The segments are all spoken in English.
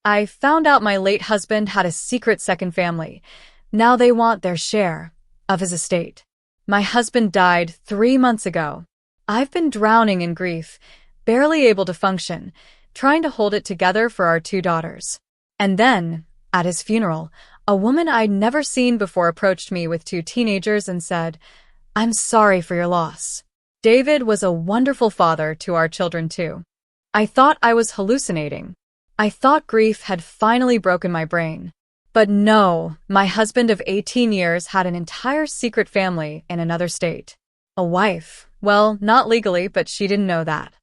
I found out my late husband had a secret second family. Now they want their share of his estate. My husband died 3 months ago. I've been drowning in grief, barely able to function, trying to hold it together for our 2 daughters. And then, at his funeral, a woman I'd never seen before approached me with 2 teenagers and said, "I'm sorry for your loss." David was a wonderful father to our children too. I thought I was hallucinating. I thought grief had finally broken my brain. But no, my husband of 18 years had an entire secret family in another state. A wife. Well, not legally, but she didn't know that.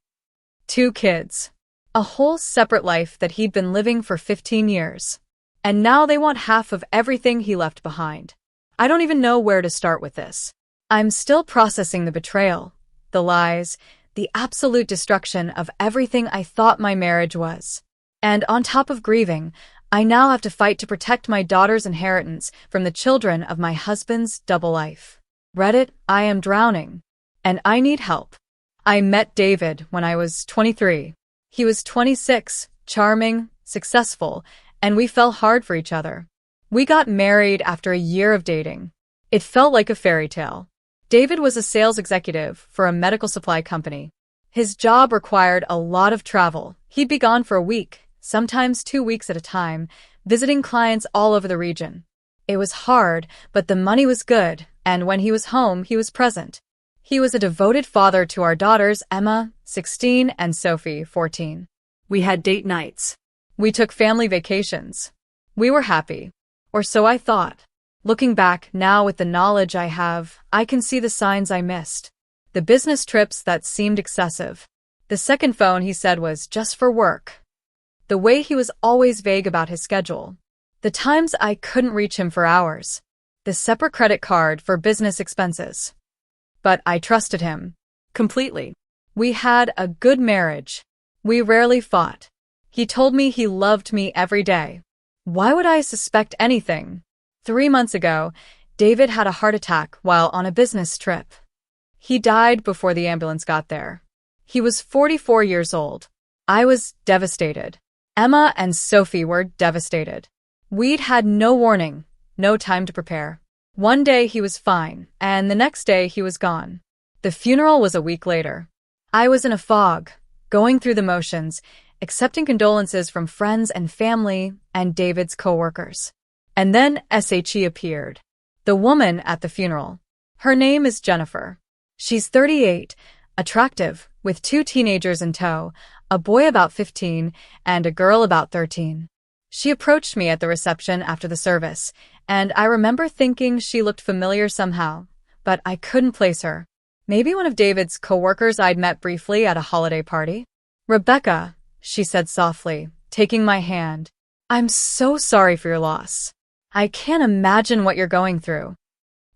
2 kids. A whole separate life that he'd been living for 15 years. And now they want half of everything he left behind. I don't even know where to start with this. I'm still processing the betrayal, the lies, the absolute destruction of everything I thought my marriage was. And on top of grieving, I now have to fight to protect my daughter's inheritance from the children of my husband's double life. Reddit, I am drowning. And I need help. I met David when I was 23. He was 26, charming, successful, and we fell hard for each other. We got married after a year of dating. It felt like a fairy tale. David was a sales executive for a medical supply company. His job required a lot of travel. He'd be gone for a week, sometimes 2 weeks at a time, visiting clients all over the region. It was hard, but the money was good, and when he was home, he was present. He was a devoted father to our daughters, Emma, 16, and Sophie, 14. We had date nights. We took family vacations. We were happy. Or so I thought. Looking back now with the knowledge I have, I can see the signs I missed. The business trips that seemed excessive. The second phone he said was just for work. The way he was always vague about his schedule. The times I couldn't reach him for hours. The separate credit card for business expenses. But I trusted him. Completely. We had a good marriage. We rarely fought. He told me he loved me every day. Why would I suspect anything? 3 months ago, David had a heart attack while on a business trip. He died before the ambulance got there. He was 44 years old. I was devastated. Emma and Sophie were devastated. We'd had no warning, no time to prepare. One day he was fine, and the next day he was gone. The funeral was a week later. I was in a fog, going through the motions, accepting condolences from friends and family and David's co-workers. And then SHE appeared. The woman at the funeral. Her name is Jennifer. She's 38, attractive, with 2 teenagers in tow, a boy about 15 and a girl about 13. She approached me at the reception after the service, and I remember thinking she looked familiar somehow, but I couldn't place her. Maybe one of David's co-workers I'd met briefly at a holiday party? "Rebecca," she said softly, taking my hand. "I'm so sorry for your loss. I can't imagine what you're going through."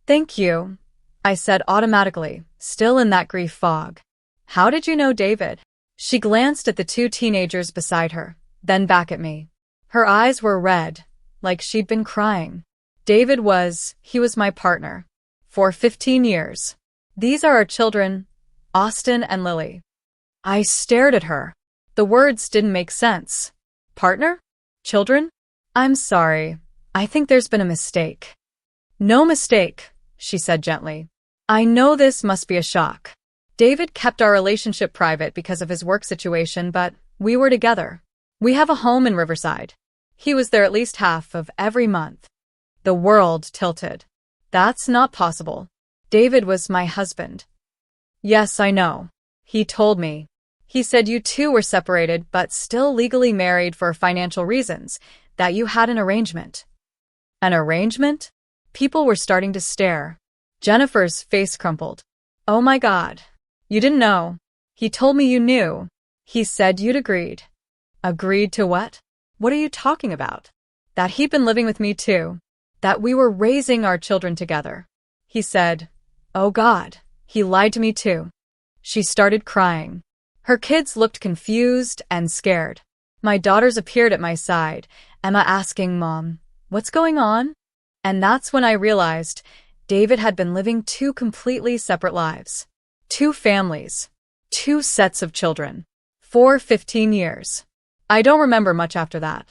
"Thank you," I said automatically, still in that grief fog. "How did you know David?" She glanced at the 2 teenagers beside her, then back at me. Her eyes were red, like she'd been crying. He was my partner. For 15 years. These are our children, Austin and Lily. I stared at her. The words didn't make sense. Partner? Children? "I'm sorry. I think there's been a mistake." "No mistake," she said gently. "I know this must be a shock. David kept our relationship private because of his work situation, but we were together. We have a home in Riverside. He was there at least half of every month." The world tilted. "That's not possible. David was my husband." "Yes, I know. He told me. He said you two were separated but still legally married for financial reasons, that you had an arrangement." "An arrangement?" People were starting to stare. Jennifer's face crumpled. "Oh my God. You didn't know. He told me you knew. He said you'd agreed." "Agreed to what? What are you talking about?" "That he'd been living with me too. That we were raising our children together." He said, "Oh God, he lied to me too." She started crying. Her kids looked confused and scared. My daughters appeared at my side, Emma asking, "Mom, what's going on?" And that's when I realized David had been living 2 completely separate lives. 2 families. 2 sets of children. For 15 years. I don't remember much after that.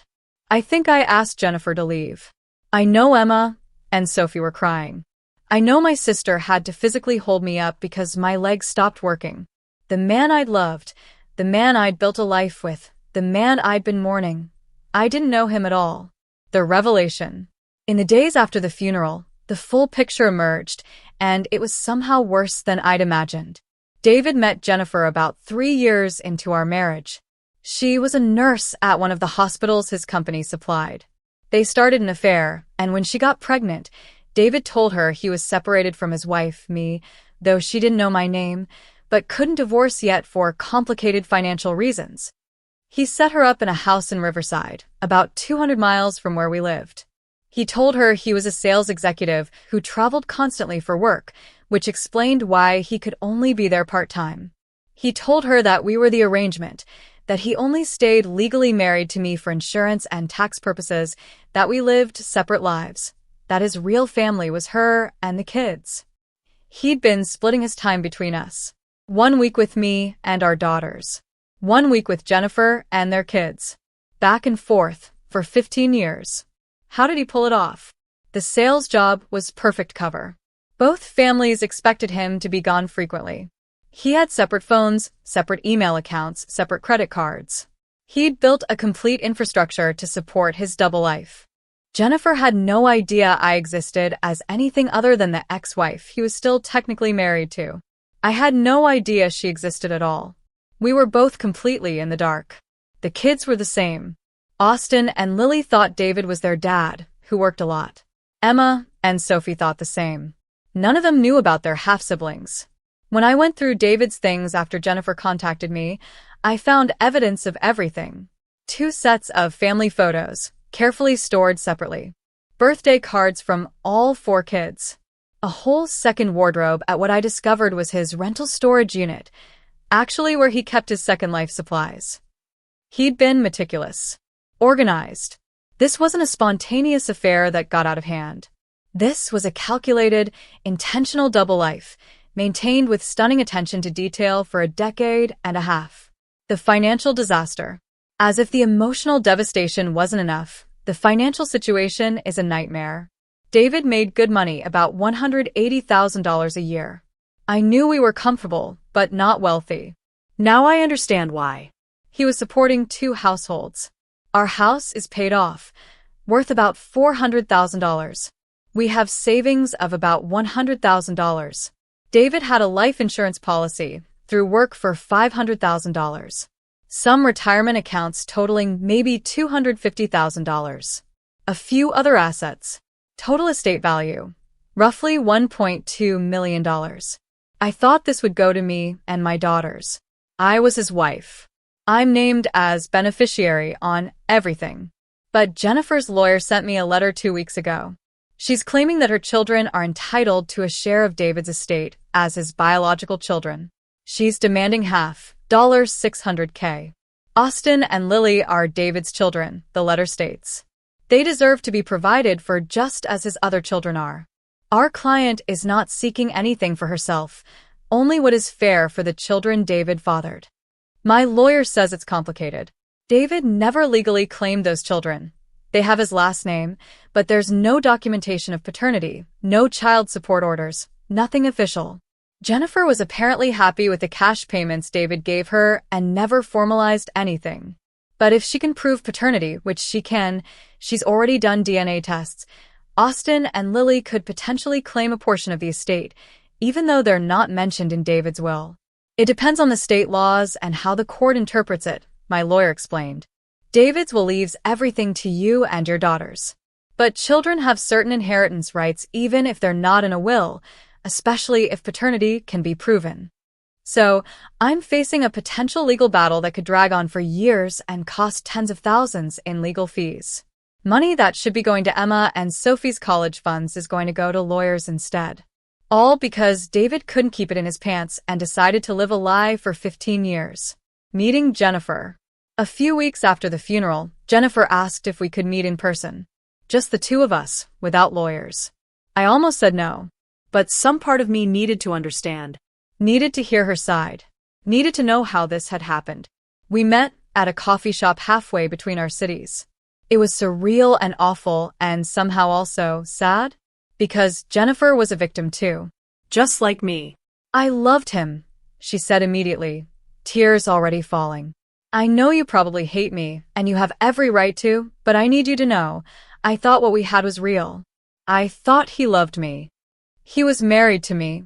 I think I asked Jennifer to leave. I know Emma and Sophie were crying. I know my sister had to physically hold me up because my legs stopped working. The man I'd loved, the man I'd built a life with, the man I'd been mourning. I didn't know him at all. The revelation. In the days after the funeral, the full picture emerged, and it was somehow worse than I'd imagined. David met Jennifer about 3 years into our marriage. She was a nurse at one of the hospitals his company supplied. They started an affair, and when she got pregnant, David told her he was separated from his wife, me, though she didn't know my name, but couldn't divorce yet for complicated financial reasons. He set her up in a house in Riverside, about 200 miles from where we lived. He told her he was a sales executive who traveled constantly for work, which explained why he could only be there part-time. He told her that we were the arrangement, that he only stayed legally married to me for insurance and tax purposes, that we lived separate lives, that his real family was her and the kids. He'd been splitting his time between us. 1 week with me and our daughters. 1 week with Jennifer and their kids. Back and forth for 15 years. How did he pull it off? The sales job was perfect cover. Both families expected him to be gone frequently. He had separate phones, separate email accounts, separate credit cards. He'd built a complete infrastructure to support his double life. Jennifer had no idea I existed as anything other than the ex-wife he was still technically married to. I had no idea she existed at all. We were both completely in the dark. The kids were the same. Austin and Lily thought David was their dad, who worked a lot. Emma and Sophie thought the same. None of them knew about their half-siblings. When I went through David's things after Jennifer contacted me, I found evidence of everything. 2 sets of family photos, carefully stored separately. Birthday cards from all 4 kids. A whole second wardrobe at what I discovered was his rental storage unit, actually where he kept his Second Life supplies. He'd been meticulous. Organized. This wasn't a spontaneous affair that got out of hand. This was a calculated, intentional double life, maintained with stunning attention to detail for a decade and a half. The financial disaster. As if the emotional devastation wasn't enough, the financial situation is a nightmare. David made good money, about $180,000 a year. I knew we were comfortable, but not wealthy. Now I understand why. He was supporting 2 households. Our house is paid off, worth about $400,000. We have savings of about $100,000. David had a life insurance policy through work for $500,000. Some retirement accounts totaling maybe $250,000. A few other assets. Total estate value, roughly $1.2 million. I thought this would go to me and my daughters. I was his wife. I'm named as beneficiary on everything. But Jennifer's lawyer sent me a letter 2 weeks ago. She's claiming that her children are entitled to a share of David's estate as his biological children. She's demanding half, $600K. Austin and Lily are David's children, the letter states. They deserve to be provided for just as his other children are. Our client is not seeking anything for herself, only what is fair for the children David fathered. My lawyer says it's complicated. David never legally claimed those children. They have his last name, but there's no documentation of paternity, no child support orders, nothing official. Jennifer was apparently happy with the cash payments David gave her and never formalized anything. But if she can prove paternity, which she can, she's already done DNA tests, Austin and Lily could potentially claim a portion of the estate, even though they're not mentioned in David's will. It depends on the state laws and how the court interprets it, my lawyer explained. David's will leaves everything to you and your daughters. But children have certain inheritance rights even if they're not in a will, especially if paternity can be proven. So, I'm facing a potential legal battle that could drag on for years and cost tens of thousands in legal fees. Money that should be going to Emma and Sophie's college funds is going to go to lawyers instead. All because David couldn't keep it in his pants and decided to live a lie for 15 years. Meeting Jennifer. A few weeks after the funeral, Jennifer asked if we could meet in person. Just the 2 of us, without lawyers. I almost said no. But some part of me needed to understand. Needed to hear her side. Needed to know how this had happened. We met at a coffee shop halfway between our cities. It was surreal and awful and somehow also sad, because Jennifer was a victim too. Just like me. I loved him, she said immediately, tears already falling. I know you probably hate me, and you have every right to, but I need you to know, I thought what we had was real. I thought he loved me. He was married to me,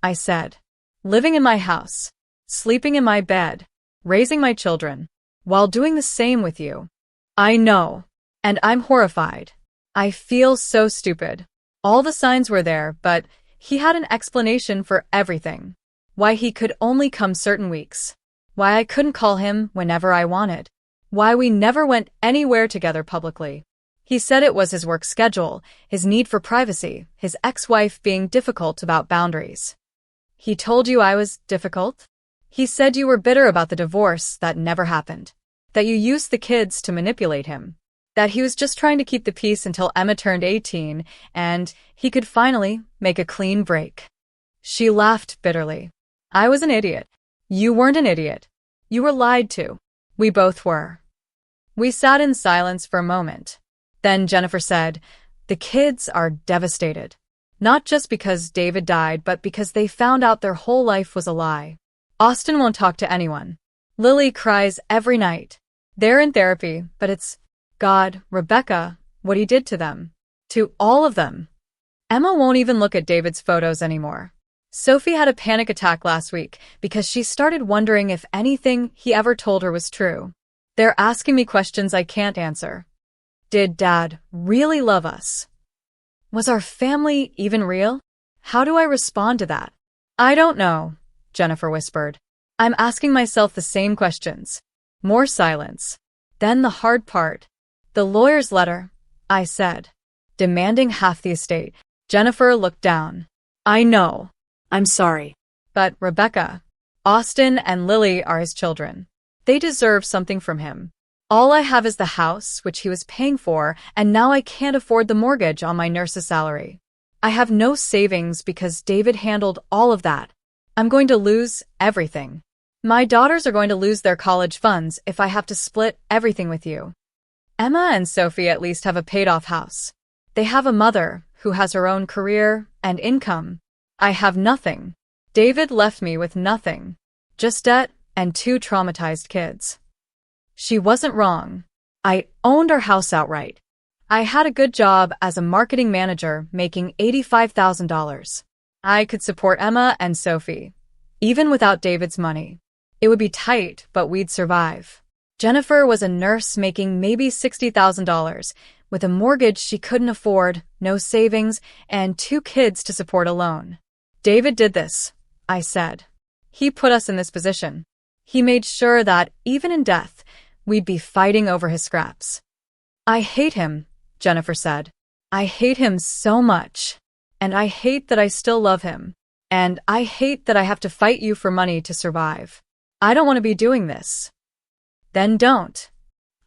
I said. Living in my house, sleeping in my bed, raising my children, while doing the same with you. I know, and I'm horrified. I feel so stupid. All the signs were there, but he had an explanation for everything. Why he could only come certain weeks. Why I couldn't call him whenever I wanted. Why we never went anywhere together publicly. He said it was his work schedule, his need for privacy, his ex-wife being difficult about boundaries. He told you I was difficult? He said you were bitter about the divorce that never happened. That you used the kids to manipulate him. That he was just trying to keep the peace until Emma turned 18 and he could finally make a clean break. She laughed bitterly. I was an idiot. You weren't an idiot. You were lied to. We both were. We sat in silence for a moment. Then Jennifer said, the kids are devastated. Not just because David died, but because they found out their whole life was a lie. Austin won't talk to anyone. Lily cries every night. They're in therapy, but it's God, Rebecca, what he did to them. To all of them. Emma won't even look at David's photos anymore. Sophie had a panic attack last week because she started wondering if anything he ever told her was true. They're asking me questions I can't answer. Did Dad really love us? Was our family even real? How do I respond to that? I don't know, Jennifer whispered. I'm asking myself the same questions. More silence. Then the hard part. The lawyer's letter, I said. Demanding half the estate. Jennifer looked down. I know. I'm sorry. But, Rebecca, Austin and Lily are his children. They deserve something from him. All I have is the house, which he was paying for, and now I can't afford the mortgage on my nurse's salary. I have no savings because David handled all of that. I'm going to lose everything. My daughters are going to lose their college funds if I have to split everything with you. Emma and Sophie at least have a paid-off house. They have a mother who has her own career and income. I have nothing. David left me with nothing. Just debt and 2 traumatized kids. She wasn't wrong. I owned our house outright. I had a good job as a marketing manager making $85,000. I could support Emma and Sophie, even without David's money. It would be tight, but we'd survive. Jennifer was a nurse making maybe $60,000, with a mortgage she couldn't afford, no savings, and 2 kids to support alone. David did this, I said. He put us in this position. He made sure that, even in death, we'd be fighting over his scraps. I hate him, Jennifer said. I hate him so much. And I hate that I still love him. And I hate that I have to fight you for money to survive. I don't want to be doing this. Then don't.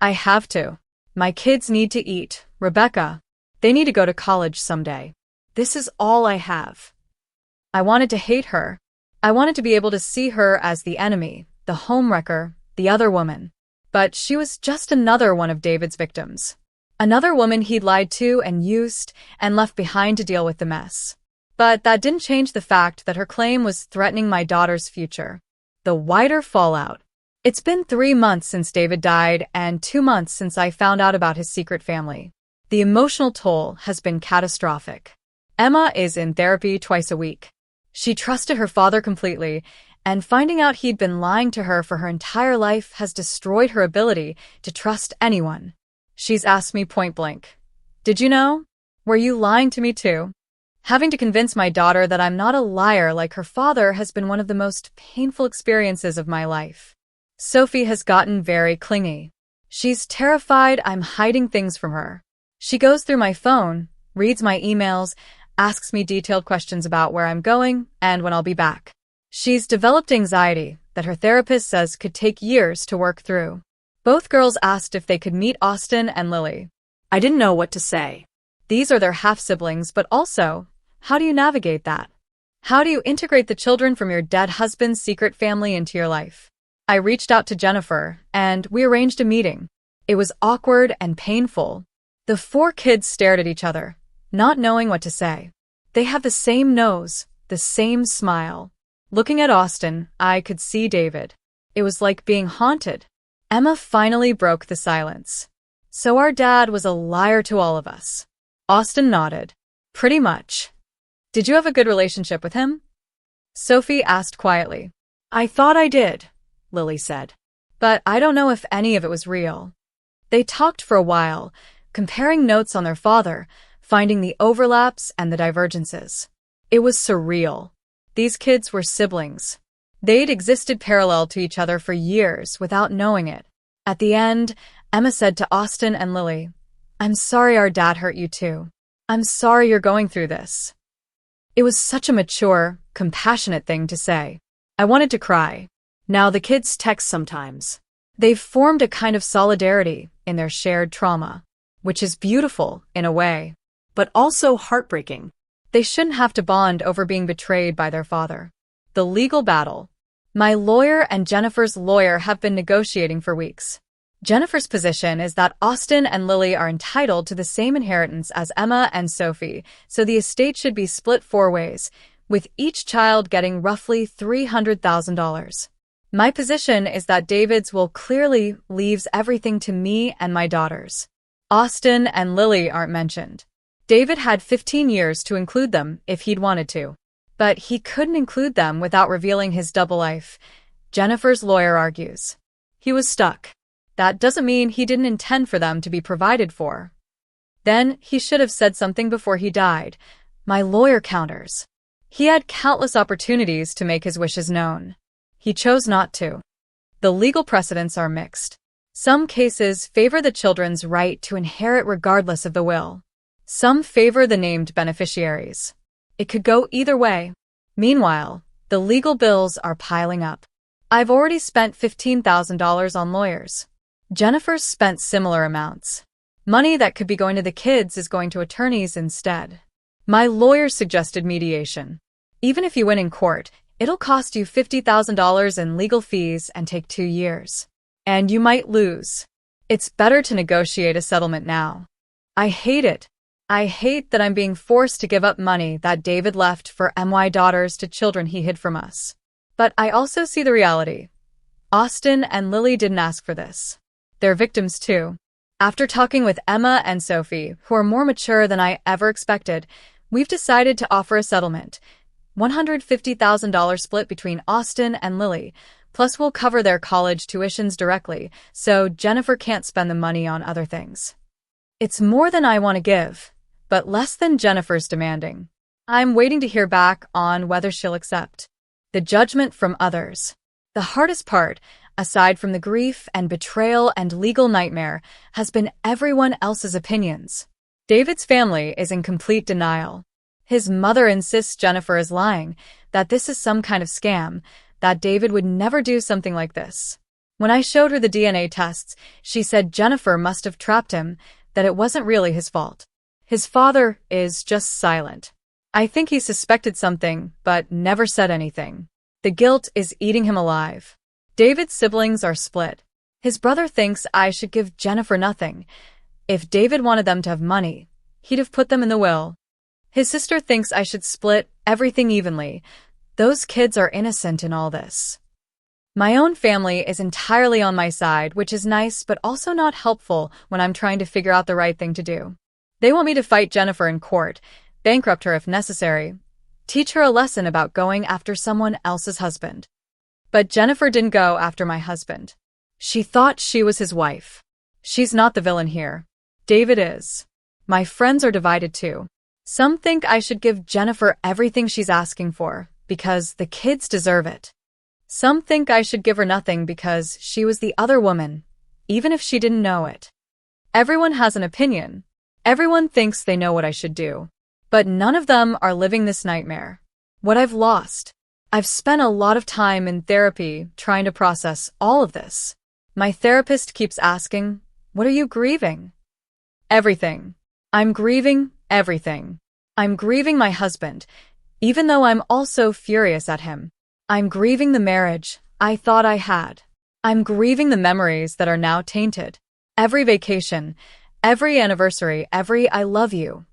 I have to. My kids need to eat, Rebecca. They need to go to college someday. This is all I have. I wanted to hate her. I wanted to be able to see her as the enemy, the homewrecker, the other woman. But she was just another one of David's victims. Another woman he'd lied to and used and left behind to deal with the mess. But that didn't change the fact that her claim was threatening my daughter's future. The wider fallout. It's been 3 months since David died and 2 months since I found out about his secret family. The emotional toll has been catastrophic. Emma is in therapy twice a week. She trusted her father completely, and finding out he'd been lying to her for her entire life has destroyed her ability to trust anyone. She's asked me point blank, "Did you know? Were you lying to me too?" Having to convince my daughter that I'm not a liar like her father has been one of the most painful experiences of my life. Sophie has gotten very clingy. She's terrified I'm hiding things from her. She goes through my phone, reads my emails, asks me detailed questions about where I'm going and when I'll be back. She's developed anxiety that her therapist says could take years to work through. Both girls asked if they could meet Austin and Lily. I didn't know what to say. These are their half-siblings, but also, how do you navigate that? How do you integrate the children from your dead husband's secret family into your life? I reached out to Jennifer, and we arranged a meeting. It was awkward and painful. The four kids stared at each other, not knowing what to say. They have the same nose, the same smile. Looking at Austin, I could see David. It was like being haunted. Emma finally broke the silence. So our dad was a liar to all of us. Austin nodded. Pretty much. Did you have a good relationship with him? Sophie asked quietly. I thought I did, Lily said. But I don't know if any of it was real. They talked for a while, comparing notes on their father, finding the overlaps and the divergences. It was surreal. These kids were siblings. They'd existed parallel to each other for years without knowing it. At the end, Emma said to Austin and Lily, I'm sorry our dad hurt you too. I'm sorry you're going through this. It was such a mature, compassionate thing to say. I wanted to cry. Now the kids text sometimes. They've formed a kind of solidarity in their shared trauma, which is beautiful in a way, but also heartbreaking. They shouldn't have to bond over being betrayed by their father. The legal battle. My lawyer and Jennifer's lawyer have been negotiating for weeks. Jennifer's position is that Austin and Lily are entitled to the same inheritance as Emma and Sophie, so the estate should be split 4 ways, with each child getting roughly $300,000. My position is that David's will clearly leaves everything to me and my daughters. Austin and Lily aren't mentioned. David had 15 years to include them if he'd wanted to. But he couldn't include them without revealing his double life, Jennifer's lawyer argues. He was stuck. That doesn't mean he didn't intend for them to be provided for. Then he should have said something before he died, my lawyer counters. He had countless opportunities to make his wishes known. He chose not to. The legal precedents are mixed. Some cases favor the children's right to inherit regardless of the will. Some favor the named beneficiaries. It could go either way. Meanwhile, the legal bills are piling up. I've already spent $15,000 on lawyers. Jennifer's spent similar amounts. Money that could be going to the kids is going to attorneys instead. My lawyer suggested mediation. Even if you win in court, it'll cost you $50,000 in legal fees and take 2 years. And you might lose. It's better to negotiate a settlement now. I hate it. I hate that I'm being forced to give up money that David left for my daughters to children he hid from us. But I also see the reality. Austin and Lily didn't ask for this. They're victims too. After talking with Emma and Sophie, who are more mature than I ever expected, we've decided to offer a settlement. $150,000 split between Austin and Lily, plus we'll cover their college tuitions directly, so Jennifer can't spend the money on other things. It's more than I want to give, but less than Jennifer's demanding. I'm waiting to hear back on whether she'll accept. The judgment from others. The hardest part, aside from the grief and betrayal and legal nightmare, has been everyone else's opinions. David's family is in complete denial. His mother insists Jennifer is lying, that this is some kind of scam, that David would never do something like this. When I showed her the DNA tests, she said Jennifer must have trapped him, that it wasn't really his fault. His father is just silent. I think he suspected something, but never said anything. The guilt is eating him alive. David's siblings are split. His brother thinks I should give Jennifer nothing. If David wanted them to have money, he'd have put them in the will. His sister thinks I should split everything evenly. Those kids are innocent in all this. My own family is entirely on my side, which is nice but also not helpful when I'm trying to figure out the right thing to do. They want me to fight Jennifer in court, bankrupt her if necessary, teach her a lesson about going after someone else's husband. But Jennifer didn't go after my husband. She thought she was his wife. She's not the villain here. David is. My friends are divided too. Some think I should give Jennifer everything she's asking for, because the kids deserve it. Some think I should give her nothing because she was the other woman, even if she didn't know it. Everyone has an opinion. Everyone thinks they know what I should do. But none of them are living this nightmare. What I've lost. I've spent a lot of time in therapy trying to process all of this. My therapist keeps asking, what are you grieving? Everything. I'm grieving everything. I'm grieving my husband, even though I'm also furious at him. I'm grieving the marriage I thought I had. I'm grieving the memories that are now tainted. Every vacation, every anniversary, every I love you.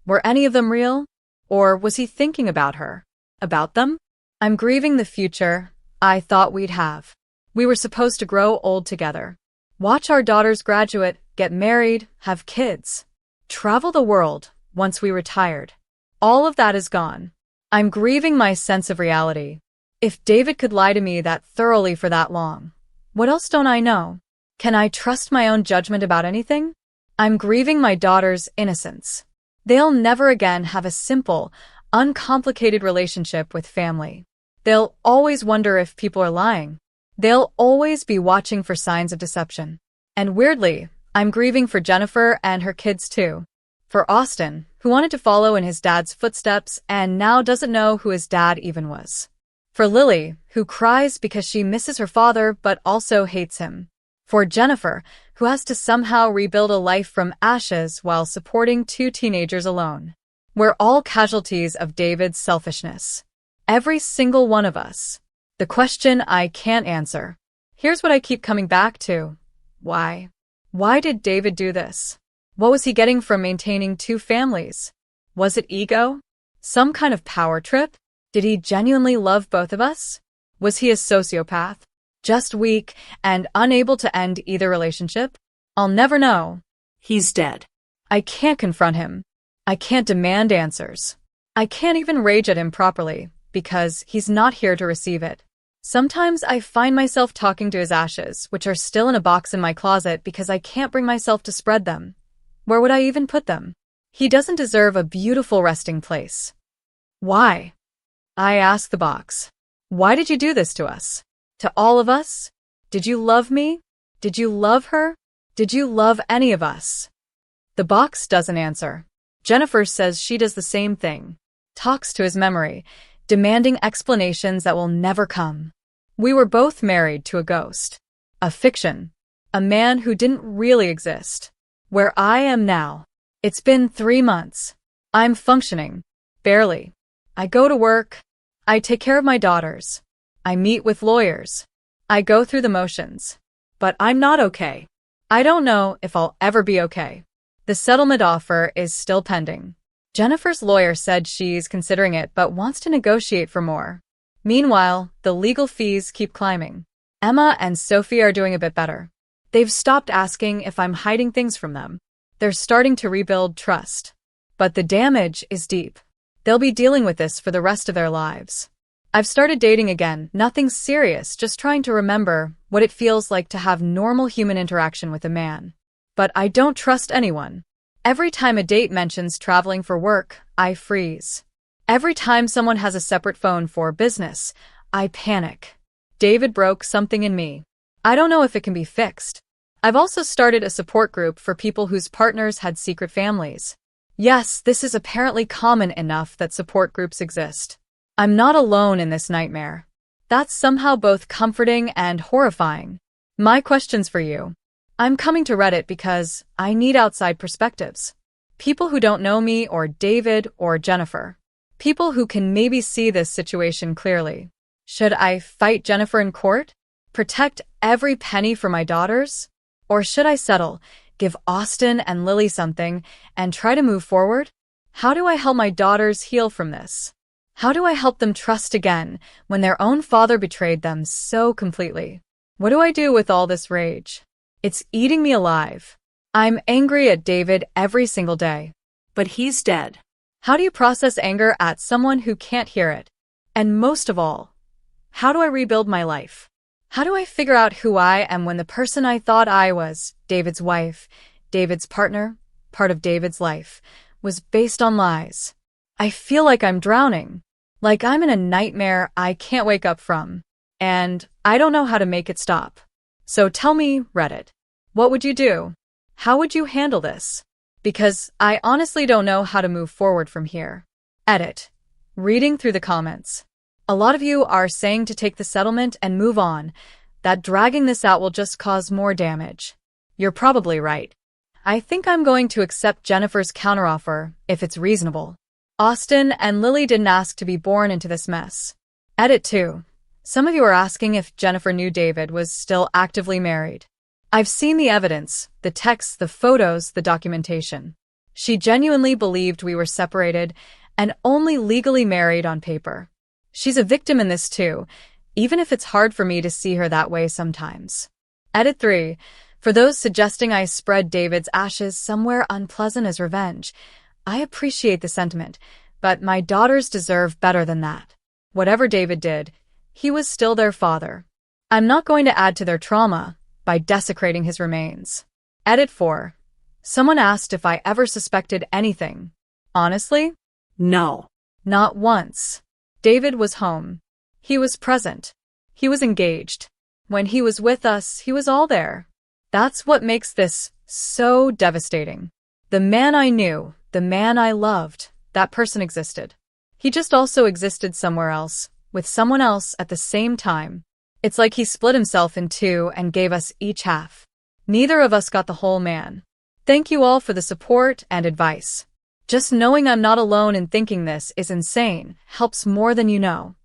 Were any of them real? Or was he thinking about her? About them? I'm grieving the future I thought we'd have. We were supposed to grow old together. Watch our daughters graduate, get married, have kids. Travel the world once we retired. All of that is gone. I'm grieving my sense of reality. If David could lie to me that thoroughly for that long, what else don't I know? Can I trust my own judgment about anything? I'm grieving my daughter's innocence. They'll never again have a simple, uncomplicated relationship with family. They'll always wonder if people are lying. They'll always be watching for signs of deception. And weirdly, I'm grieving for Jennifer and her kids too. For Austin, who wanted to follow in his dad's footsteps and now doesn't know who his dad even was. For Lily, who cries because she misses her father but also hates him. For Jennifer, who has to somehow rebuild a life from ashes while supporting 2 teenagers alone. We're all casualties of David's selfishness. Every single one of us. The question I can't answer. Here's what I keep coming back to. Why? Why did David do this? What was he getting from maintaining 2 families? Was it ego? Some kind of power trip? Did he genuinely love both of us? Was he a sociopath? Just weak and unable to end either relationship? I'll never know. He's dead. I can't confront him. I can't demand answers. I can't even rage at him properly because he's not here to receive it. Sometimes I find myself talking to his ashes, which are still in a box in my closet because I can't bring myself to spread them. Where would I even put them? He doesn't deserve a beautiful resting place. Why? I ask the box. Why did you do this to us? To all of us? Did you love me? Did you love her? Did you love any of us? The box doesn't answer. Jennifer says she does the same thing. Talks to his memory, demanding explanations that will never come. We were both married to a ghost. A fiction. A man who didn't really exist. Where I am now. It's been 3 months. I'm functioning. Barely. I go to work. I take care of my daughters. I meet with lawyers. I go through the motions. But I'm not okay. I don't know if I'll ever be okay. The settlement offer is still pending. Jennifer's lawyer said she's considering it but wants to negotiate for more. Meanwhile, the legal fees keep climbing. Emma and Sophie are doing a bit better. They've stopped asking if I'm hiding things from them. They're starting to rebuild trust. But the damage is deep. They'll be dealing with this for the rest of their lives. I've started dating again, nothing serious, just trying to remember what it feels like to have normal human interaction with a man. But I don't trust anyone. Every time a date mentions traveling for work, I freeze. Every time someone has a separate phone for business, I panic. David broke something in me. I don't know if it can be fixed. I've also started a support group for people whose partners had secret families. Yes, this is apparently common enough that support groups exist. I'm not alone in this nightmare. That's somehow both comforting and horrifying. My question's for you. I'm coming to Reddit because I need outside perspectives. People who don't know me or David or Jennifer. People who can maybe see this situation clearly. Should I fight Jennifer in court? Protect every penny for my daughters? Or should I settle, give Austin and Lily something, and try to move forward? How do I help my daughters heal from this? How do I help them trust again when their own father betrayed them so completely? What do I do with all this rage? It's eating me alive. I'm angry at David every single day. But he's dead. How do you process anger at someone who can't hear it? And most of all, how do I rebuild my life? How do I figure out who I am when the person I thought I was, David's wife, David's partner, part of David's life, was based on lies? I feel like I'm drowning. Like I'm in a nightmare I can't wake up from. And I don't know how to make it stop. So tell me, Reddit, what would you do? How would you handle this? Because I honestly don't know how to move forward from here. Edit. Reading through the comments. A lot of you are saying to take the settlement and move on, that dragging this out will just cause more damage. You're probably right. I think I'm going to accept Jennifer's counteroffer if it's reasonable. Austin and Lily didn't ask to be born into this mess. Edit 2. Some of you are asking if Jennifer knew David was still actively married. I've seen the evidence, the texts, the photos, the documentation. She genuinely believed we were separated and only legally married on paper. She's a victim in this too, even if it's hard for me to see her that way sometimes. Edit 3. For those suggesting I spread David's ashes somewhere unpleasant as revenge, I appreciate the sentiment, but my daughters deserve better than that. Whatever David did, he was still their father. I'm not going to add to their trauma by desecrating his remains. Edit 4. Someone asked if I ever suspected anything. Honestly? No. Not once. David was home. He was present. He was engaged. When he was with us, he was all there. That's what makes this so devastating. The man I knew, the man I loved, that person existed. He just also existed somewhere else, with someone else at the same time. It's like he split himself in two and gave us each half. Neither of us got the whole man. Thank you all for the support and advice. Just knowing I'm not alone in thinking this is insane helps more than you know.